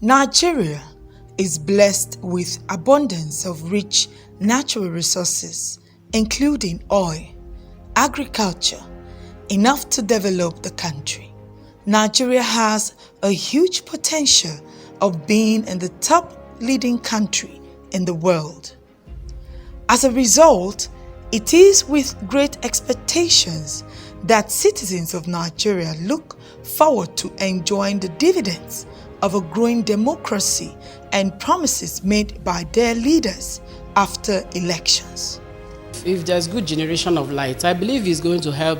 Nigeria is blessed with abundance of rich natural resources, including oil, agriculture, enough to develop the country. Nigeria has a huge potential of being in the top leading country in the world. As a result, it is with great expectations that citizens of Nigeria look forward to enjoying the dividends of a growing democracy and promises made by their leaders after elections. If there's good generation of light, I believe it's going to help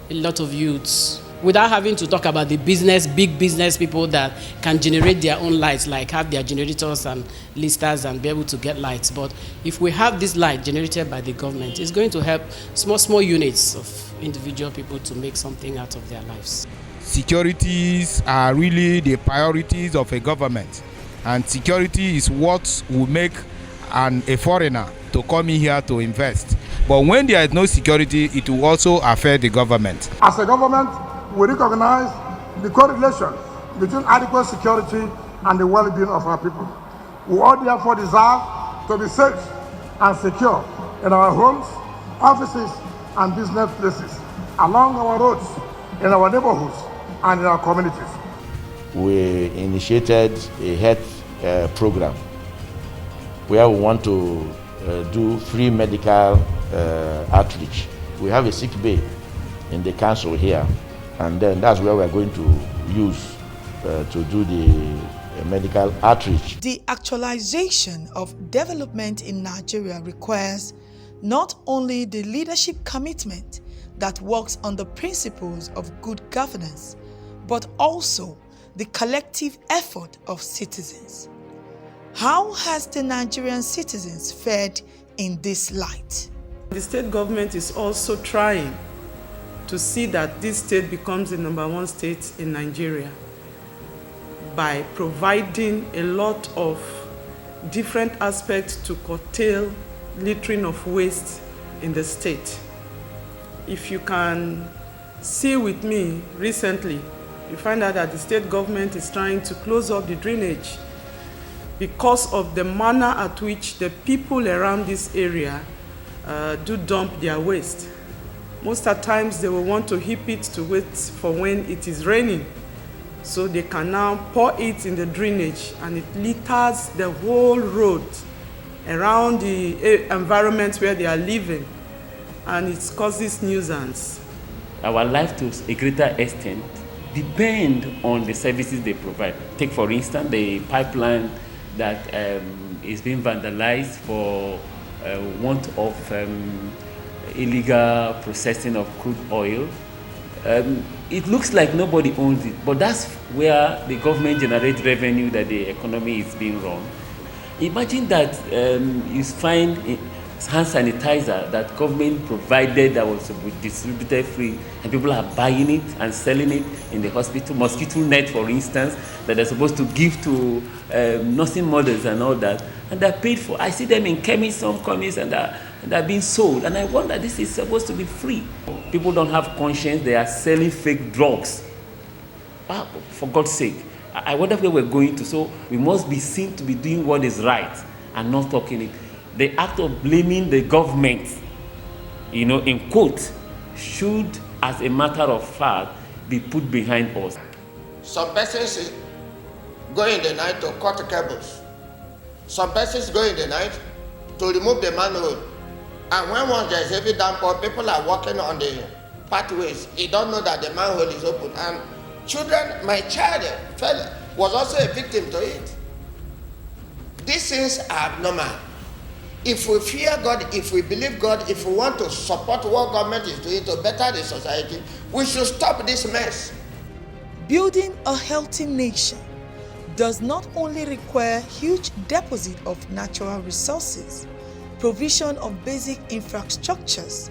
a lot of youths without having to talk about the big business people that can generate their own lights, like have their generators and listers and be able to get lights. But if we have this light generated by the government, it's going to help small units of individual people to make something out of their lives. Securities are really the priorities of a government, and security is what will make a foreigner to come in here to invest. But when there is no security, it will also affect the government. As a government, we recognize the correlation between adequate security and the well-being of our people. We all therefore deserve to be safe and secure in our homes, offices, and business places, along our roads, in our neighborhoods, and in our communities. We initiated a health program where we want to do free medical outreach. We have a sick bay in the council here, and then that's where we're going to use to do the medical outreach. The actualization of development in Nigeria requires not only the leadership commitment that works on the principles of good governance, but also the collective effort of citizens. How has the Nigerian citizens fared in this light? The state government is also trying to see that this state becomes the #1 state in Nigeria by providing a lot of different aspects to curtail littering of waste in the state. If you can see with me recently, you find out that the state government is trying to close up the drainage because of the manner at which the people around this area do dump their waste. Most of the times they will want to heap it to wait for when it is raining, so they can now pour it in the drainage and it litters the whole road around the environment where they are living, and it causes nuisance. Our life to a greater extent depend on the services they provide. Take for instance the pipeline that is being vandalized for want of illegal processing of crude oil. It looks like nobody owns it, but that's where the government generates revenue that the economy is being run. Imagine that you find hand sanitizer that government provided that was distributed free, and people are buying it and selling it in the hospital. Mosquito net, for instance, that they're supposed to give to nursing mothers and all that, and they're paid for. I see them in chemists, some chemists, and they're being sold, and I wonder, this is supposed to be free. People don't have conscience. They are selling fake drugs. For God's sake, I wonder where we're going to. So we must be seen to be doing what is right and not talking it. The act of blaming the government, in quote, should, as a matter of fact, be put behind us. Some persons go in the night to cut the cables. Some persons go in the night to remove the manhole. And when once there is heavy downpour, people are walking on the pathways. They don't know that the manhole is open. And children, my child was also a victim to it. These things are abnormal. If we fear God, if we believe God, if we want to support what government is doing to better the society, we should stop this mess. Building a healthy nation does not only require huge deposit of natural resources, provision of basic infrastructures,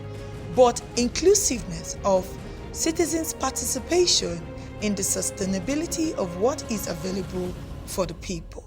but inclusiveness of citizens' participation in the sustainability of what is available for the people.